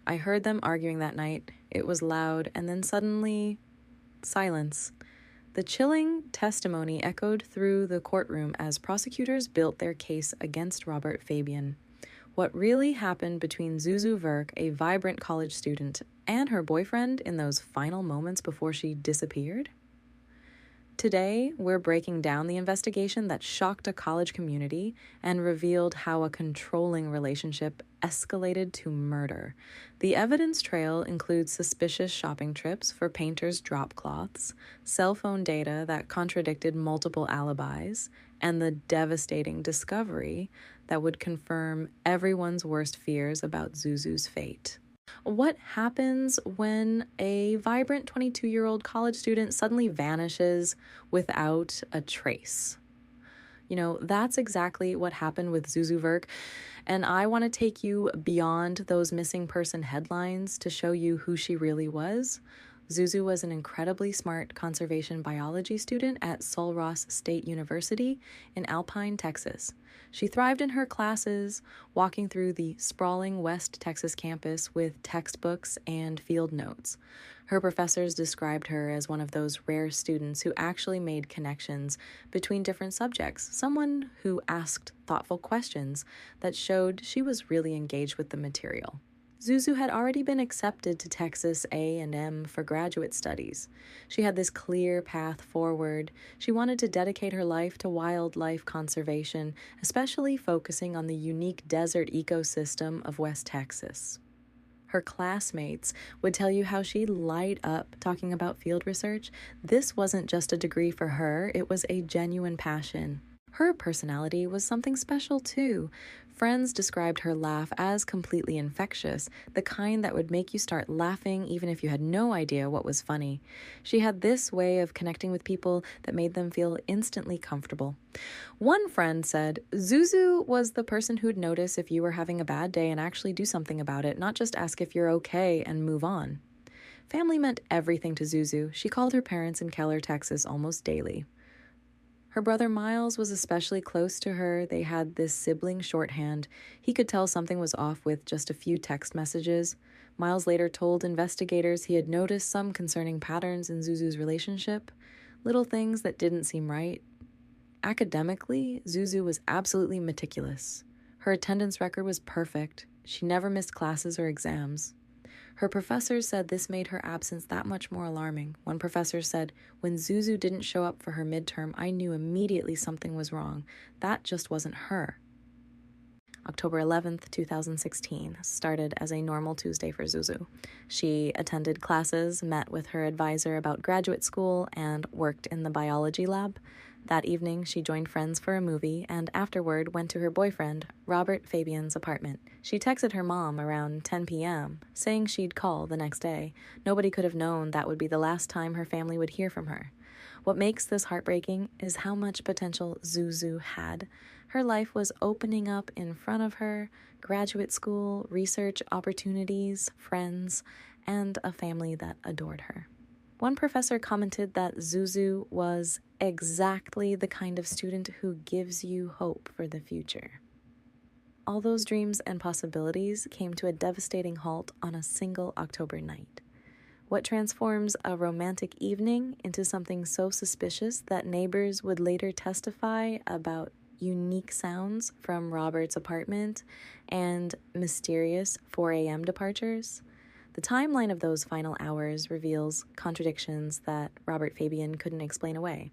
I heard them arguing that night. It was loud, and then suddenly, silence. The chilling testimony echoed through the courtroom as prosecutors built their case against Robert Fabian. What really happened between Zuzu Verk, a vibrant college student, and her boyfriend in those final moments before she disappeared? Today, we're breaking down the investigation that shocked a college community and revealed how a controlling relationship escalated to murder. The evidence trail includes suspicious shopping trips for painters' drop cloths, cell phone data that contradicted multiple alibis, and the devastating discovery that would confirm everyone's worst fears about Zuzu's fate. What happens when a vibrant 22-year-old college student suddenly vanishes without a trace? That's exactly what happened with Zuzu Verk, and I want to take you beyond those missing person headlines to show you who she really was. Zuzu was an incredibly smart conservation biology student at Sul Ross State University in Alpine, Texas. She thrived in her classes, walking through the sprawling West Texas campus with textbooks and field notes. Her professors described her as one of those rare students who actually made connections between different subjects, someone who asked thoughtful questions that showed she was really engaged with the material. Zuzu had already been accepted to Texas A&M for graduate studies. She had this clear path forward. She wanted to dedicate her life to wildlife conservation, especially focusing on the unique desert ecosystem of West Texas. Her classmates would tell you how she'd light up talking about field research. This wasn't just a degree for her, it was a genuine passion. Her personality was something special too. Friends described her laugh as completely infectious, the kind that would make you start laughing even if you had no idea what was funny. She had this way of connecting with people that made them feel instantly comfortable. One friend said, Zuzu was the person who'd notice if you were having a bad day and actually do something about it, not just ask if you're okay and move on. Family meant everything to Zuzu. She called her parents in Keller, Texas almost daily. Her brother Miles was especially close to her. They had this sibling shorthand. He could tell something was off with just a few text messages. Miles later told investigators he had noticed some concerning patterns in Zuzu's relationship, little things that didn't seem right. Academically, Zuzu was absolutely meticulous. Her attendance record was perfect. She never missed classes or exams. Her professors said this made her absence that much more alarming. One professor said, when Zuzu didn't show up for her midterm, I knew immediately something was wrong. That just wasn't her. October 11th, 2016, started as a normal Tuesday for Zuzu. She attended classes, met with her advisor about graduate school, and worked in the biology lab. That evening, she joined friends for a movie and afterward went to her boyfriend, Robert Fabian's apartment. She texted her mom around 10 p.m., saying she'd call the next day. Nobody could have known that would be the last time her family would hear from her. What makes this heartbreaking is how much potential Zuzu had. Her life was opening up in front of her, graduate school, research opportunities, friends, and a family that adored her. One professor commented that Zuzu was exactly the kind of student who gives you hope for the future. All those dreams and possibilities came to a devastating halt on a single October night. What transforms a romantic evening into something so suspicious that neighbors would later testify about unique sounds from Robert's apartment and mysterious 4 a.m. departures? The timeline of those final hours reveals contradictions that Robert Fabian couldn't explain away.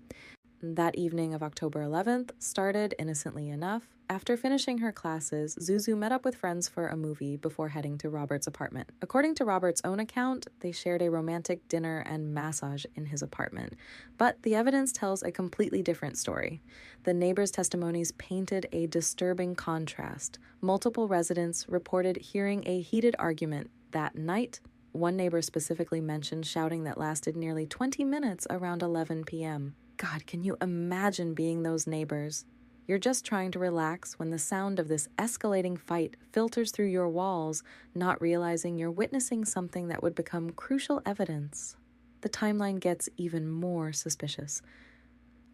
That evening of October 11th started innocently enough. After finishing her classes, Zuzu met up with friends for a movie before heading to Robert's apartment. According to Robert's own account, they shared a romantic dinner and massage in his apartment. But the evidence tells a completely different story. The neighbors' testimonies painted a disturbing contrast. Multiple residents reported hearing a heated argument that night. One neighbor specifically mentioned shouting that lasted nearly 20 minutes around 11 p.m. God, can you imagine being those neighbors? You're just trying to relax when the sound of this escalating fight filters through your walls, not realizing you're witnessing something that would become crucial evidence. The timeline gets even more suspicious.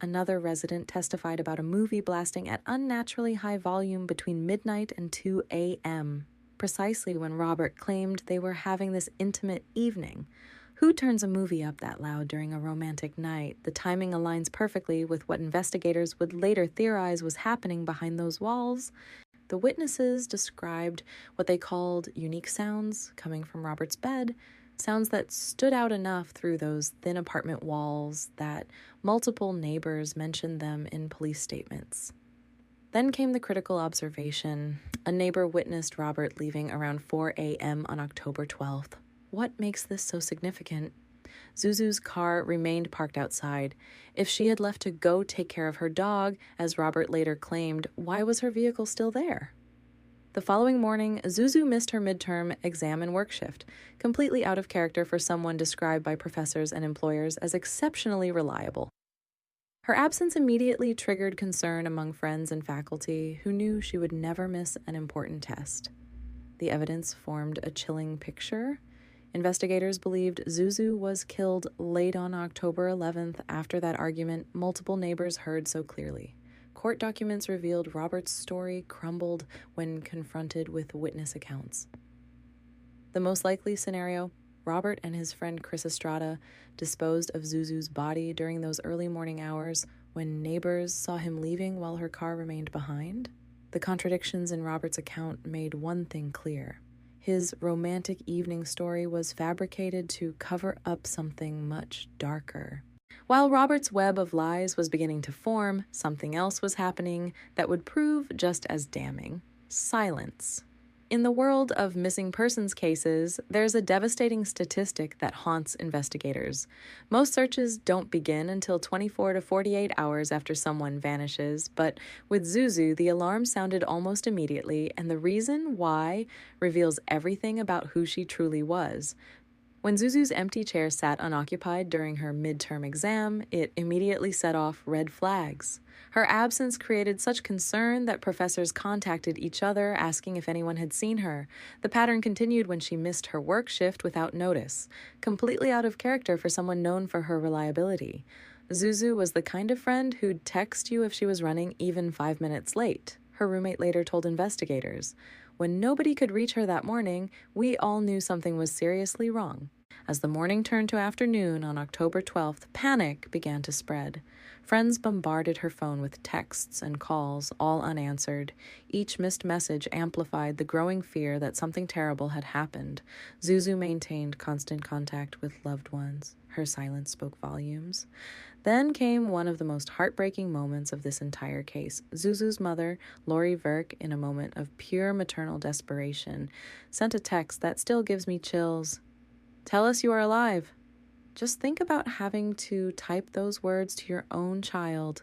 Another resident testified about a movie blasting at unnaturally high volume between midnight and 2 a.m. precisely when Robert claimed they were having this intimate evening. Who turns a movie up that loud during a romantic night? The timing aligns perfectly with what investigators would later theorize was happening behind those walls. The witnesses described what they called unique sounds coming from Robert's bed, sounds that stood out enough through those thin apartment walls that multiple neighbors mentioned them in police statements. Then came the critical observation. A neighbor witnessed Robert leaving around 4 a.m. on October 12th. What makes this so significant? Zuzu's car remained parked outside. If she had left to go take care of her dog, as Robert later claimed, why was her vehicle still there? The following morning, Zuzu missed her midterm exam and work shift, completely out of character for someone described by professors and employers as exceptionally reliable. Her absence immediately triggered concern among friends and faculty who knew she would never miss an important test. The evidence formed a chilling picture. Investigators believed Zuzu was killed late on October 11th after that argument multiple neighbors heard so clearly. Court documents revealed Robert's story crumbled when confronted with witness accounts. The most likely scenario, Robert and his friend Chris Estrada disposed of Zuzu's body during those early morning hours when neighbors saw him leaving while her car remained behind. The contradictions in Robert's account made one thing clear. His romantic evening story was fabricated to cover up something much darker. While Robert's web of lies was beginning to form, something else was happening that would prove just as damning: silence. In the world of missing persons cases, there's a devastating statistic that haunts investigators. Most searches don't begin until 24 to 48 hours after someone vanishes, but with Zuzu, the alarm sounded almost immediately, and the reason why reveals everything about who she truly was. When Zuzu's empty chair sat unoccupied during her midterm exam, it immediately set off red flags. Her absence created such concern that professors contacted each other asking if anyone had seen her. The pattern continued when she missed her work shift without notice, completely out of character for someone known for her reliability. Zuzu was the kind of friend who'd text you if she was running even 5 minutes late, her roommate later told investigators. When nobody could reach her that morning, we all knew something was seriously wrong. As the morning turned to afternoon on October 12th, panic began to spread. Friends bombarded her phone with texts and calls, all unanswered. Each missed message amplified the growing fear that something terrible had happened. Zuzu maintained constant contact with loved ones. Her silence spoke volumes. Then came one of the most heartbreaking moments of this entire case. Zuzu's mother, Lori Verk, in a moment of pure maternal desperation, sent a text that still gives me chills. "Tell us you are alive." Just think about having to type those words to your own child.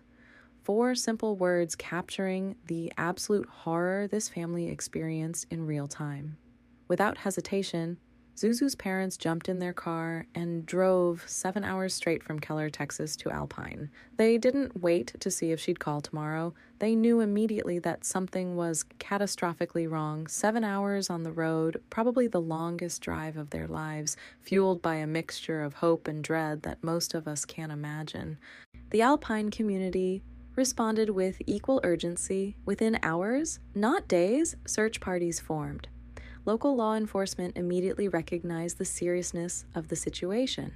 4 simple words capturing the absolute horror this family experienced in real time. Without hesitation, Zuzu's parents jumped in their car and drove 7 hours straight from Keller, Texas to Alpine. They didn't wait to see if she'd call tomorrow. They knew immediately that something was catastrophically wrong. 7 hours on the road, probably the longest drive of their lives, fueled by a mixture of hope and dread that most of us can't imagine. The Alpine community responded with equal urgency. Within hours, not days, search parties formed. Local law enforcement immediately recognized the seriousness of the situation.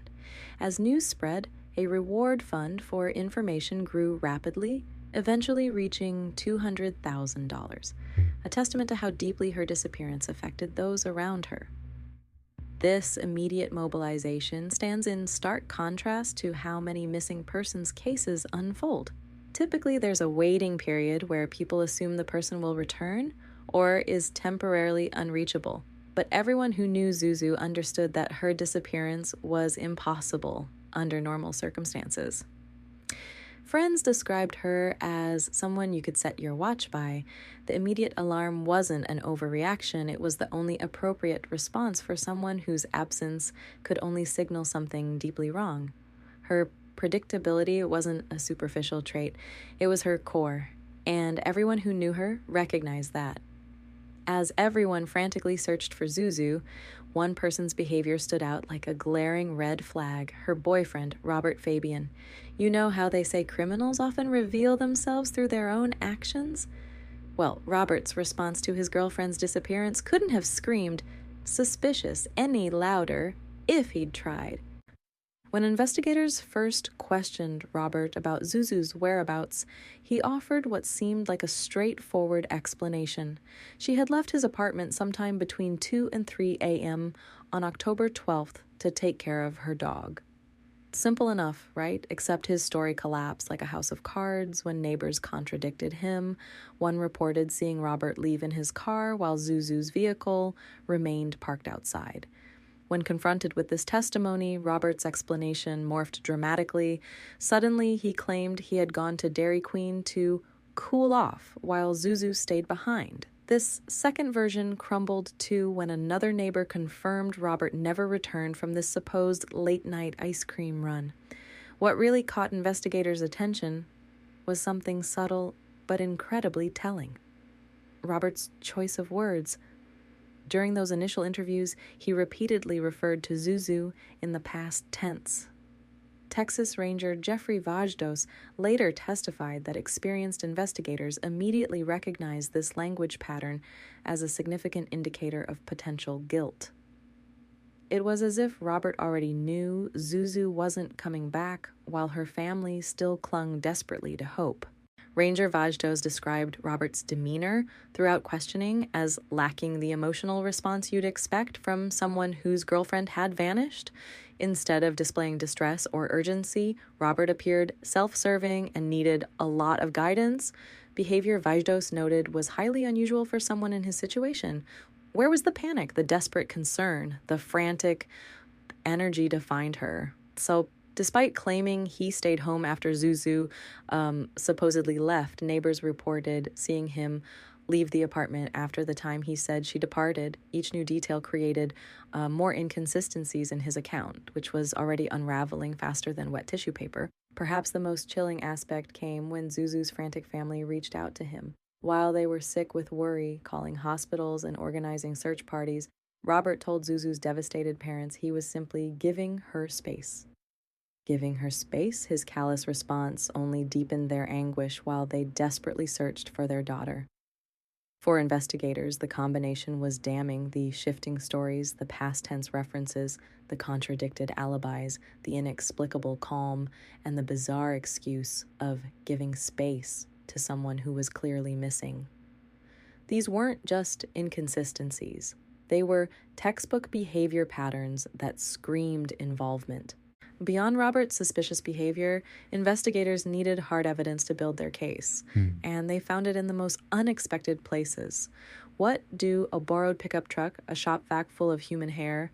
As news spread, a reward fund for information grew rapidly, eventually reaching $200,000, a testament to how deeply her disappearance affected those around her. This immediate mobilization stands in stark contrast to how many missing persons cases unfold. Typically, there's a waiting period where people assume the person will return or is temporarily unreachable. But everyone who knew Zuzu understood that her disappearance was impossible under normal circumstances. Friends described her as someone you could set your watch by. The immediate alarm wasn't an overreaction, it was the only appropriate response for someone whose absence could only signal something deeply wrong. Her predictability wasn't a superficial trait, it was her core, and everyone who knew her recognized that. As everyone frantically searched for Zuzu, one person's behavior stood out like a glaring red flag: her boyfriend, Robert Fabian. You know how they say criminals often reveal themselves through their own actions? Well, Robert's response to his girlfriend's disappearance couldn't have screamed suspicious any louder if he'd tried. When investigators first questioned Robert about Zuzu's whereabouts, he offered what seemed like a straightforward explanation. She had left his apartment sometime between 2 and 3 a.m. on October 12th to take care of her dog. Simple enough, right? Except his story collapsed like a house of cards when neighbors contradicted him. One reported seeing Robert leave in his car while Zuzu's vehicle remained parked outside. When confronted with this testimony, Robert's explanation morphed dramatically. Suddenly, he claimed he had gone to Dairy Queen to cool off while Zuzu stayed behind. This second version crumbled too when another neighbor confirmed Robert never returned from this supposed late-night ice cream run. What really caught investigators' attention was something subtle but incredibly telling. Robert's choice of words. During those initial interviews, he repeatedly referred to Zuzu in the past tense. Texas Ranger Jeffrey Vajdos later testified that experienced investigators immediately recognized this language pattern as a significant indicator of potential guilt. It was as if Robert already knew Zuzu wasn't coming back, while her family still clung desperately to hope. Ranger Vajdos described Robert's demeanor throughout questioning as lacking the emotional response you'd expect from someone whose girlfriend had vanished. Instead of displaying distress or urgency, Robert appeared self-serving and needed a lot of guidance. Behavior Vajdos noted was highly unusual for someone in his situation. Where was the panic, the desperate concern, the frantic energy to find her? So, despite claiming he stayed home after Zuzu supposedly left, neighbors reported seeing him leave the apartment after the time he said she departed. Each new detail created more inconsistencies in his account, which was already unraveling faster than wet tissue paper. Perhaps the most chilling aspect came when Zuzu's frantic family reached out to him. While they were sick with worry, calling hospitals and organizing search parties, Robert told Zuzu's devastated parents he was simply giving her space. Giving her space, his callous response only deepened their anguish while they desperately searched for their daughter. For investigators, the combination was damning: the shifting stories, the past tense references, the contradicted alibis, the inexplicable calm, and the bizarre excuse of giving space to someone who was clearly missing. These weren't just inconsistencies. They were textbook behavior patterns that screamed involvement. Beyond Robert's suspicious behavior, investigators needed hard evidence to build their case, and they found it in the most unexpected places. What do a borrowed pickup truck, a shop vac full of human hair,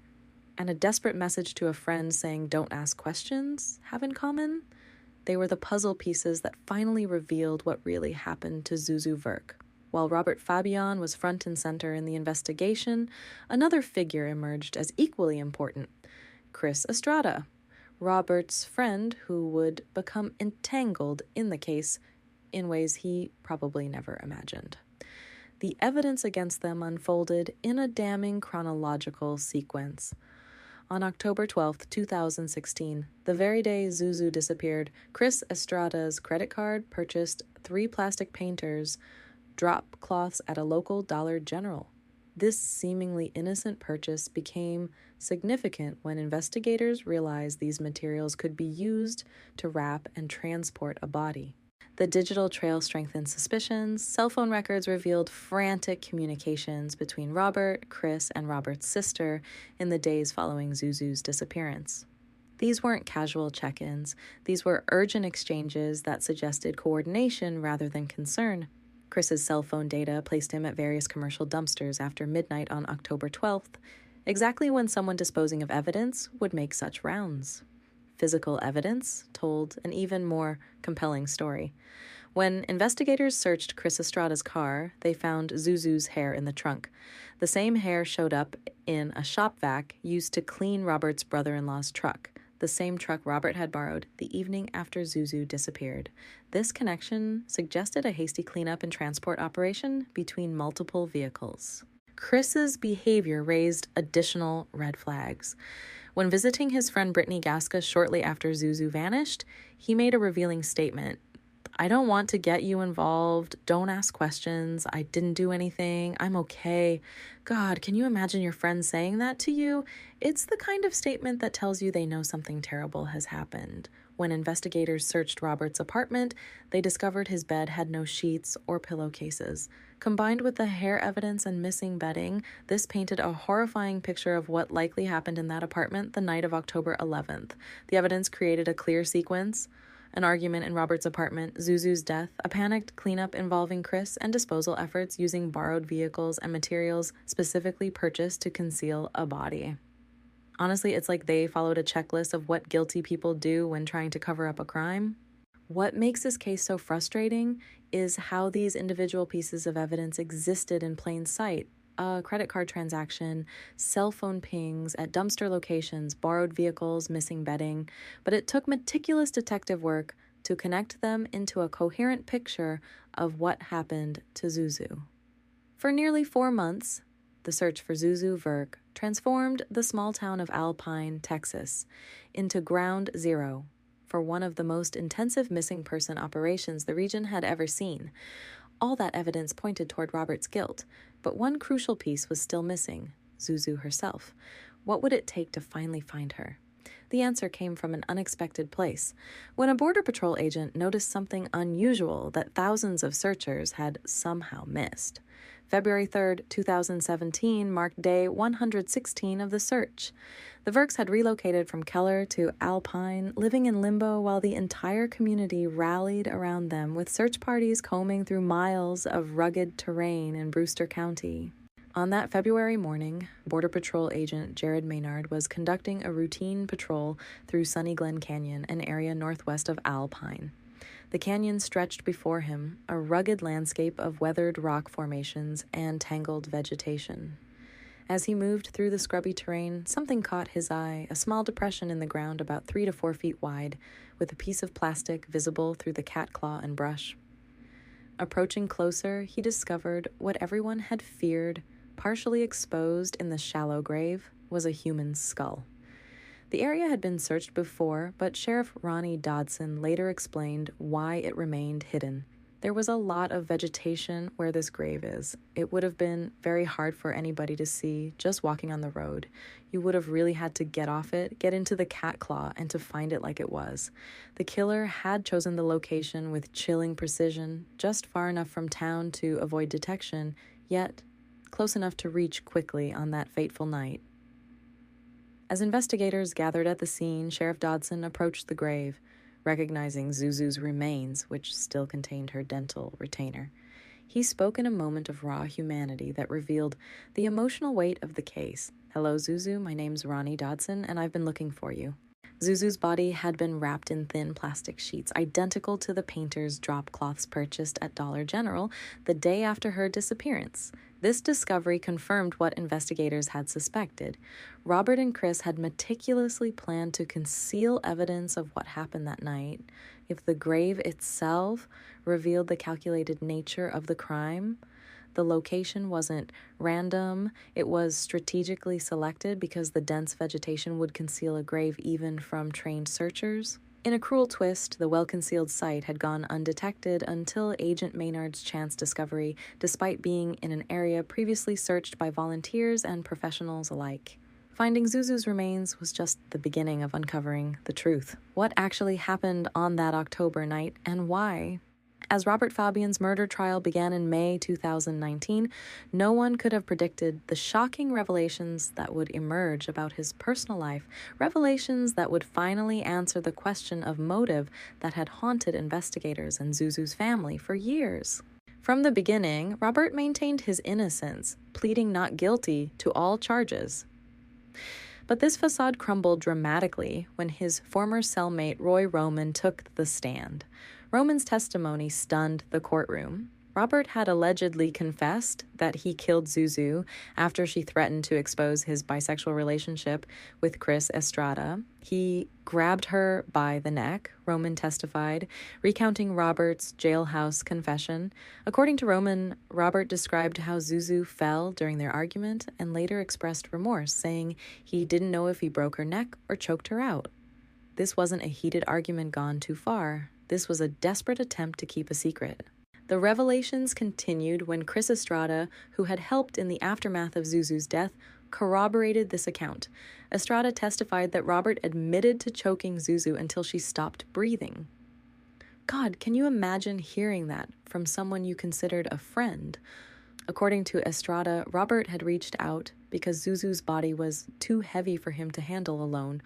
and a desperate message to a friend saying don't ask questions have in common? They were the puzzle pieces that finally revealed what really happened to Zuzu Verk. While Robert Fabian was front and center in the investigation, another figure emerged as equally important: Chris Estrada, Robert's friend who would become entangled in the case in ways he probably never imagined. The evidence against them unfolded in a damning chronological sequence. On October 12, 2016, the very day Zuzu disappeared, Chris Estrada's credit card purchased 3 plastic painters, drop cloths at a local Dollar General. This seemingly innocent purchase became significant when investigators realized these materials could be used to wrap and transport a body. The digital trail strengthened suspicions. Cell phone records revealed frantic communications between Robert, Chris, and Robert's sister in the days following Zuzu's disappearance. These weren't casual check-ins. These were urgent exchanges that suggested coordination rather than concern. Chris's cell phone data placed him at various commercial dumpsters after midnight on October 12th, exactly when someone disposing of evidence would make such rounds. Physical evidence told an even more compelling story. When investigators searched Chris Estrada's car, they found Zuzu's hair in the trunk. The same hair showed up in a shop vac used to clean Robert's brother-in-law's truck, the same truck Robert had borrowed the evening after Zuzu disappeared. This connection suggested a hasty cleanup and transport operation between multiple vehicles. Chris's behavior raised additional red flags. When visiting his friend Brittany Gasca shortly after Zuzu vanished, he made a revealing statement. I don't want to get you involved. Don't ask questions. I didn't do anything. I'm okay. God, can you imagine your friend saying that to you? It's the kind of statement that tells you they know something terrible has happened. When investigators searched Robert's apartment, they discovered his bed had no sheets or pillowcases. Combined with the hair evidence and missing bedding, this painted a horrifying picture of what likely happened in that apartment the night of October 11th. The evidence created a clear sequence: an argument in Robert's apartment, Zuzu's death, a panicked cleanup involving Chris, and disposal efforts using borrowed vehicles and materials specifically purchased to conceal a body. Honestly, it's like they followed a checklist of what guilty people do when trying to cover up a crime. What makes this case so frustrating is how these individual pieces of evidence existed in plain sight. A credit card transaction, cell phone pings at dumpster locations, borrowed vehicles, missing bedding, but it took meticulous detective work to connect them into a coherent picture of what happened to Zuzu. For nearly 4 months, the search for Zuzu Verk transformed the small town of Alpine, Texas, into ground zero for one of the most intensive missing person operations the region had ever seen. All that evidence pointed toward Robert's guilt, but one crucial piece was still missing: Zuzu herself. What would it take to finally find her? The answer came from an unexpected place. When a Border Patrol agent noticed something unusual that thousands of searchers had somehow missed. February 3rd, 2017 marked day 116 of the search. The Verks had relocated from Keller to Alpine, living in limbo while the entire community rallied around them, with search parties combing through miles of rugged terrain in Brewster County. On that February morning, Border Patrol agent Jared Maynard was conducting a routine patrol through Sunny Glen Canyon, an area northwest of Alpine. The canyon stretched before him, a rugged landscape of weathered rock formations and tangled vegetation. As he moved through the scrubby terrain, something caught his eye: a small depression in the ground about 3 to 4 feet wide, with a piece of plastic visible through the cat claw and brush. Approaching closer, he discovered what everyone had feared: partially exposed in the shallow grave was a human skull. The area had been searched before, but Sheriff Ronnie Dodson later explained why it remained hidden. There was a lot of vegetation where this grave is. It would have been very hard for anybody to see just walking on the road. You would have really had to get off it, get into the cat claw, and to find it like it was. The killer had chosen the location with chilling precision, just far enough from town to avoid detection, yet close enough to reach quickly on that fateful night. As investigators gathered at the scene, Sheriff Dodson approached the grave, recognizing Zuzu's remains, which still contained her dental retainer. He spoke in a moment of raw humanity that revealed the emotional weight of the case. "Hello, Zuzu. My name's Ronnie Dodson, and I've been looking for you." Zuzu's body had been wrapped in thin plastic sheets, identical to the painter's drop cloths purchased at Dollar General the day after her disappearance. This discovery confirmed what investigators had suspected. Robert and Chris had meticulously planned to conceal evidence of what happened that night. If the grave itself revealed the calculated nature of the crime, the location wasn't random. It was strategically selected because the dense vegetation would conceal a grave even from trained searchers. In a cruel twist, the well-concealed site had gone undetected until Agent Maynard's chance discovery, despite being in an area previously searched by volunteers and professionals alike. Finding Zuzu's remains was just the beginning of uncovering the truth. What actually happened on that October night, and why? As Robert Fabian's murder trial began in May 2019, no one could have predicted the shocking revelations that would emerge about his personal life, revelations that would finally answer the question of motive that had haunted investigators and Zuzu's family for years. From the beginning, Robert maintained his innocence, pleading not guilty to all charges. But this facade crumbled dramatically when his former cellmate Roy Roman took the stand. Roman's testimony stunned the courtroom. Robert had allegedly confessed that he killed Zuzu after she threatened to expose his bisexual relationship with Chris Estrada. He grabbed her by the neck, Roman testified, recounting Robert's jailhouse confession. According to Roman, Robert described how Zuzu fell during their argument and later expressed remorse, saying he didn't know if he broke her neck or choked her out. This wasn't a heated argument gone too far. This was a desperate attempt to keep a secret. The revelations continued when Chris Estrada, who had helped in the aftermath of Zuzu's death, corroborated this account. Estrada testified that Robert admitted to choking Zuzu until she stopped breathing. God, can you imagine hearing that from someone you considered a friend? According to Estrada, Robert had reached out because Zuzu's body was too heavy for him to handle alone,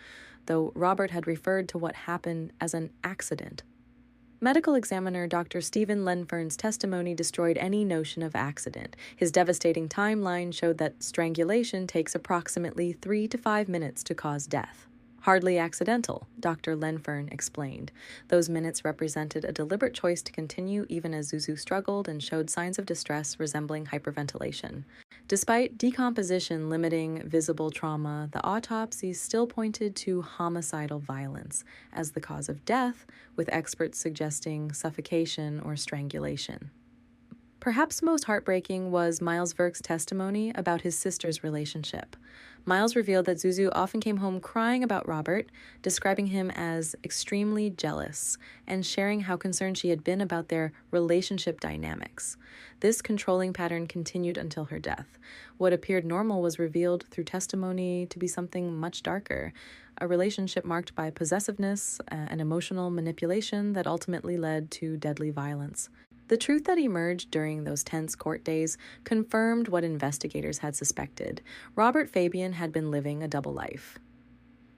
though Robert had referred to what happened as an accident. Medical examiner Dr. Stephen Lenfern's testimony destroyed any notion of accident. His devastating timeline showed that strangulation takes approximately 3 to 5 minutes to cause death. Hardly accidental, Dr. Lenfern explained. Those minutes represented a deliberate choice to continue even as Zuzu struggled and showed signs of distress resembling hyperventilation. Despite decomposition limiting visible trauma, the autopsies still pointed to homicidal violence as the cause of death, with experts suggesting suffocation or strangulation. Perhaps most heartbreaking was Miles Verk's testimony about his sister's relationship. Miles revealed that Zuzu often came home crying about Robert, describing him as extremely jealous, and sharing how concerned she had been about their relationship dynamics. This controlling pattern continued until her death. What appeared normal was revealed through testimony to be something much darker, a relationship marked by possessiveness and emotional manipulation that ultimately led to deadly violence. The truth that emerged during those tense court days confirmed what investigators had suspected. Robert Fabian had been living a double life.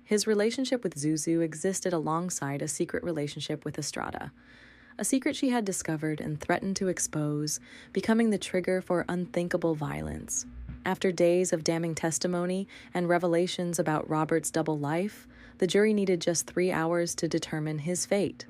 His relationship with Zuzu existed alongside a secret relationship with Estrada, a secret she had discovered and threatened to expose, becoming the trigger for unthinkable violence. After days of damning testimony and revelations about Robert's double life, the jury needed just 3 hours to determine his fate.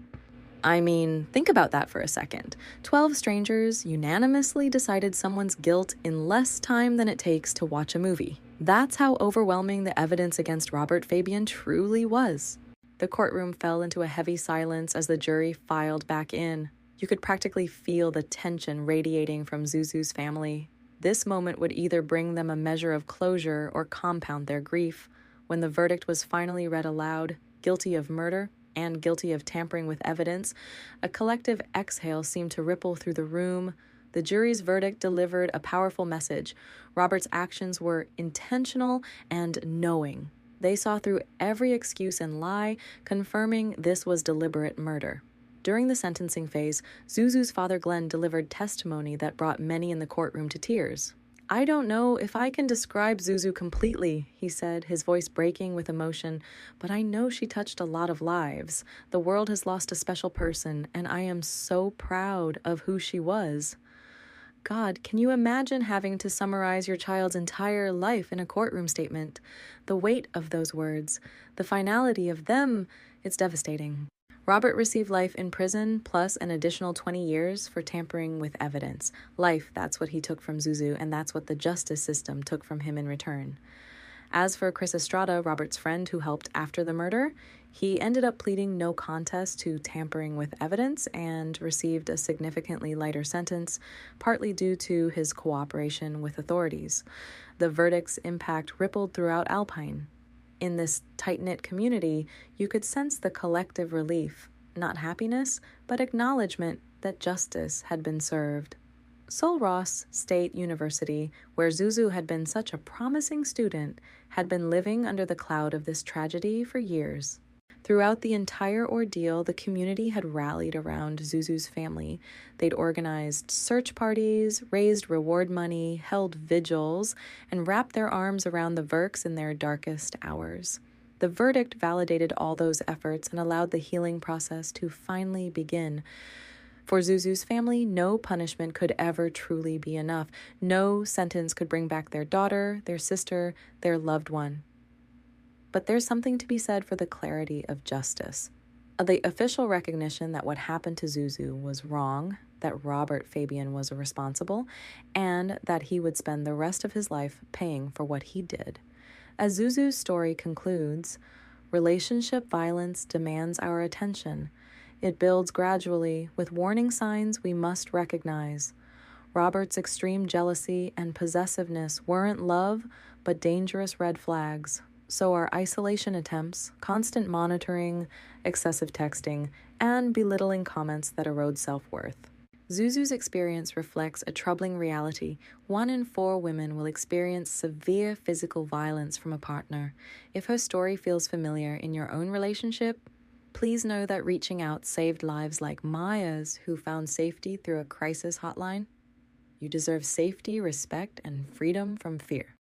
I mean, think about that for a second. 12 strangers unanimously decided someone's guilt in less time than it takes to watch a movie. That's how overwhelming the evidence against Robert Fabian truly was. The courtroom fell into a heavy silence as the jury filed back in. You could practically feel the tension radiating from Zuzu's family. This moment would either bring them a measure of closure or compound their grief. When the verdict was finally read aloud, guilty of murder and guilty of tampering with evidence, a collective exhale seemed to ripple through the room. The jury's verdict delivered a powerful message. Robert's actions were intentional and knowing. They saw through every excuse and lie, confirming this was deliberate murder. During the sentencing phase, Zuzu's father Glenn delivered testimony that brought many in the courtroom to tears. "I don't know if I can describe Zuzu completely," he said, his voice breaking with emotion, "but I know she touched a lot of lives. The world has lost a special person, and I am so proud of who she was." God, can you imagine having to summarize your child's entire life in a courtroom statement? The weight of those words, the finality of them, it's devastating. Robert received life in prison plus an additional 20 years for tampering with evidence. Life, that's what he took from Zuzu, and that's what the justice system took from him in return. As for Chris Estrada, Robert's friend who helped after the murder, he ended up pleading no contest to tampering with evidence and received a significantly lighter sentence, partly due to his cooperation with authorities. The verdict's impact rippled throughout Alpine. In this tight-knit community, you could sense the collective relief, not happiness, but acknowledgement that justice had been served. Sul Ross State University, where Zuzu had been such a promising student, had been living under the cloud of this tragedy for years. Throughout the entire ordeal, the community had rallied around Zuzu's family. They'd organized search parties, raised reward money, held vigils, and wrapped their arms around the Verks in their darkest hours. The verdict validated all those efforts and allowed the healing process to finally begin. For Zuzu's family, no punishment could ever truly be enough. No sentence could bring back their daughter, their sister, their loved one. But there's something to be said for the clarity of justice. The official recognition that what happened to Zuzu was wrong, that Robert Fabian was responsible, and that he would spend the rest of his life paying for what he did. As Zuzu's story concludes, relationship violence demands our attention. It builds gradually, with warning signs we must recognize. Robert's extreme jealousy and possessiveness weren't love, but dangerous red flags. So are isolation attempts, constant monitoring, excessive texting, and belittling comments that erode self-worth. Zuzu's experience reflects a troubling reality. 1 in 4 women will experience severe physical violence from a partner. If her story feels familiar in your own relationship, please know that reaching out saved lives like Maya's, who found safety through a crisis hotline. You deserve safety, respect, and freedom from fear.